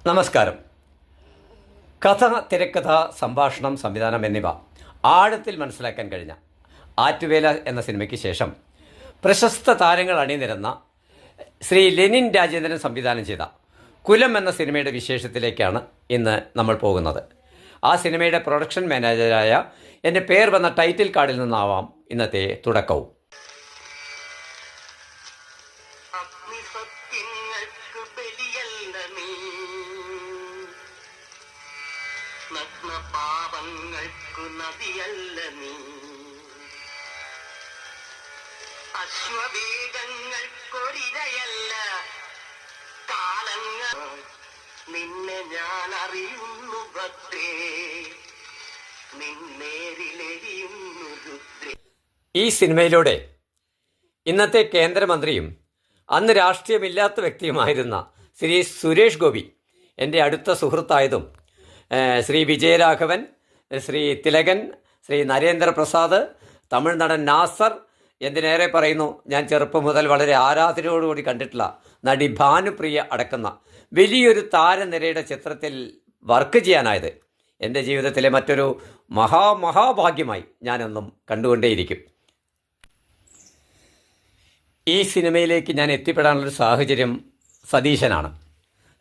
നമസ്കാരം. കഥ, തിരക്കഥ, സംഭാഷണം, സംവിധാനം എന്നിവ ആഴത്തിൽ മനസ്സിലാക്കാൻ കഴിഞ്ഞ ആറ്റുവേല എന്ന സിനിമയ്ക്ക് ശേഷം പ്രശസ്ത താരങ്ങൾ അണിനിരന്ന ശ്രീ ലെനിൻ രാജേന്ദ്രൻ സംവിധാനം ചെയ്ത കുലം എന്ന സിനിമയുടെ വിശേഷത്തിലേക്കാണ് ഇന്ന് നമ്മൾ പോകുന്നത്. ആ സിനിമയുടെ പ്രൊഡക്ഷൻ മാനേജരായ എൻ്റെ പേർ വന്ന ടൈറ്റിൽ കാർഡിൽ നിന്നാവാം ഇന്നത്തെ തുടക്കവും. പാപങ്ങൾക്കു നദിയല്ല നീ, അശ്വവേഗങ്ങൾക്കൊരിരയല്ല കാലങ്ങൾ, നിന്നെ ഞാൻ അറിയുന്നു ഭദ്രേ, നിന്നേരിലെരിയുന്നു രുദ്രേ. ഈ സിനിമയിലൂടെ ഇന്നത്തെ കേന്ദ്രമന്ത്രിയും അന്ന് രാഷ്ട്രീയമില്ലാത്ത വ്യക്തിയുമായിരുന്ന ശ്രീ സുരേഷ് ഗോപി എൻ്റെ അടുത്ത സുഹൃത്തായതും ശ്രീ വിജയരാഘവൻ, ശ്രീ തിലകൻ, ശ്രീ നരേന്ദ്രപ്രസാദ്, തമിഴ് നടൻ നാസർ, എന്തിനേറെ പറയുന്നു, ഞാൻ ചെറുപ്പം മുതൽ വളരെ ആരാധനയോടുകൂടി കണ്ടിട്ടുള്ള നടി ഭാനുപ്രിയ അടക്കുന്ന വലിയൊരു താരനിരയുടെ ചിത്രത്തിൽ വർക്ക് ചെയ്യാനായത് എൻ്റെ ജീവിതത്തിലെ മറ്റൊരു മഹാഭാഗ്യമായി ഞാനൊന്നും കണ്ടുകൊണ്ടേയിരിക്കും. ഈ സിനിമയിലേക്ക് ഞാൻ എത്തിപ്പെടാനുള്ളൊരു സാഹചര്യം സതീശനാണ്.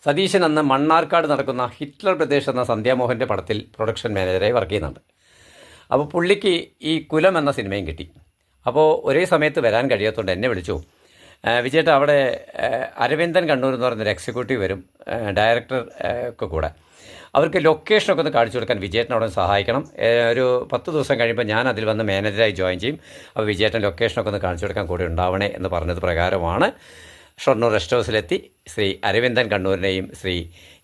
സതീശൻ അന്ന് മണ്ണാർക്കാട് നടക്കുന്ന ഹിറ്റ്ലർ പ്രദേശ് എന്ന സന്ധ്യാമോഹൻ്റെ പടത്തിൽ പ്രൊഡക്ഷൻ മാനേജറായി വർക്ക് ചെയ്യുന്നുണ്ട്. അപ്പോൾ പുള്ളിക്ക് ഈ കുലം എന്ന സിനിമയും കിട്ടി. അപ്പോൾ ഒരേ സമയത്ത് വരാൻ കഴിയാത്തതുകൊണ്ട് എന്നെ വിളിച്ചു. വിജയേട്ട, അവിടെ അരവിന്ദൻ കണ്ണൂർ എന്ന് പറയുന്നൊരു എക്സിക്യൂട്ടീവ് വരും, ഡയറക്ടർ ഒക്കെ കൂടെ. അവർക്ക് ലൊക്കേഷനൊക്കെ ഒന്ന് കാണിച്ചു കൊടുക്കാൻ വിജയേട്ടനോട് സഹായിക്കണം. ഒരു 10 ദിവസം കഴിയുമ്പോൾ ഞാൻ അതിൽ വന്ന് മാനേജറായി ജോയിൻ ചെയ്യും. അപ്പോൾ വിജയേട്ടൻ ലൊക്കേഷനൊക്കെ ഒന്ന് കാണിച്ചു കൊടുക്കാൻ കൂടെ ഉണ്ടാവണേ എന്ന് പറഞ്ഞത് പ്രകാരമാണ് ഷൊർണൂർ റെസ്റ്റ് ഹൗസിലെത്തി ശ്രീ അരവിന്ദൻ കണ്ണൂരിനെയും ശ്രീ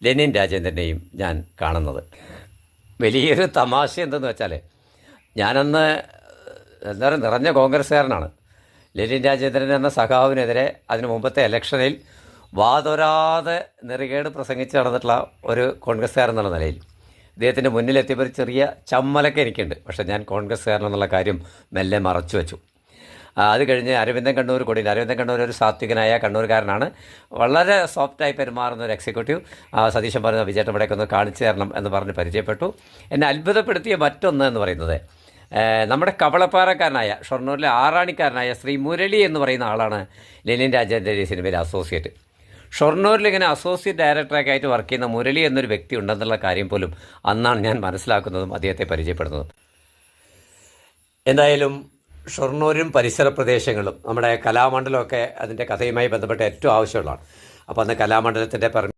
ലെനിൻ രാജേന്ദ്രനെയും ഞാൻ കാണുന്നത്. വലിയൊരു തമാശ എന്തെന്ന് വെച്ചാൽ, ഞാനന്ന് എന്തായാലും നിറഞ്ഞ കോൺഗ്രസ്സുകാരനാണ്. ലെനിൻ രാജേന്ദ്രൻ എന്ന സഖാവിനെതിരെ അതിന് മുമ്പത്തെ ഇലക്ഷനിൽ വാതൊരാതെ നെറികേട് പ്രസംഗിച്ച് നടന്നിട്ടുള്ള ഒരു കോൺഗ്രസ്സുകാരൻ എന്നുള്ള നിലയിൽ ഇദ്ദേഹത്തിൻ്റെ മുന്നിലെത്തിയപ്പോൾ ഒരു ചെറിയ ചമ്മലൊക്കെ എനിക്കുണ്ട്. പക്ഷേ ഞാൻ കോൺഗ്രസ്സുകാരനെന്നുള്ള കാര്യം മെല്ലെ മറച്ചു വെച്ചു. അത് കഴിഞ്ഞ് അരവിന്ദൻ കണ്ണൂർ കൂടി. അരവിന്ദൻ കണ്ണൂർ ഒരു സാത്വികനായ കണ്ണൂർക്കാരനാണ്, വളരെ സോഫ്റ്റായി പെരുമാറുന്ന ഒരു എക്സിക്യൂട്ടീവ്. സതീശൻ പറഞ്ഞ വിജയേട്ടൻ ഇവിടേക്ക് ഒന്ന് കാണിച്ചു തരണം എന്ന് പറഞ്ഞ് പരിചയപ്പെട്ടു. എന്നെ അത്ഭുതപ്പെടുത്തിയ മറ്റൊന്ന് എന്ന് പറയുന്നത്, നമ്മുടെ കവളപ്പാറക്കാരനായ ഷൊർണൂരിലെ ആറാണിക്കാരനായ ശ്രീ മുരളി എന്ന് പറയുന്ന ആളാണ് ലെനിൻ രാജേന്ദ്രൻ ഈ സിനിമയിലെ അസോസിയേറ്റ്. ഷൊർണൂരിൽ ഇങ്ങനെ അസോസിയേറ്റ് ഡയറക്ടറൊക്കെ ആയിട്ട് വർക്ക് ചെയ്യുന്ന മുരളി എന്നൊരു വ്യക്തി ഉണ്ടെന്നുള്ള കാര്യം പോലും അന്നാണ് ഞാൻ മനസ്സിലാക്കുന്നതും അദ്ദേഹത്തെ പരിചയപ്പെടുന്നതും. എന്തായാലും ഷൊർണൂരും പരിസര പ്രദേശങ്ങളും നമ്മുടെ കലാമണ്ഡലമൊക്കെ അതിൻ്റെ കഥയുമായി ബന്ധപ്പെട്ട് ഏറ്റവും ആവശ്യമുള്ളതാണ്. അപ്പോൾ അന്ന് കലാമണ്ഡലത്തിൻ്റെ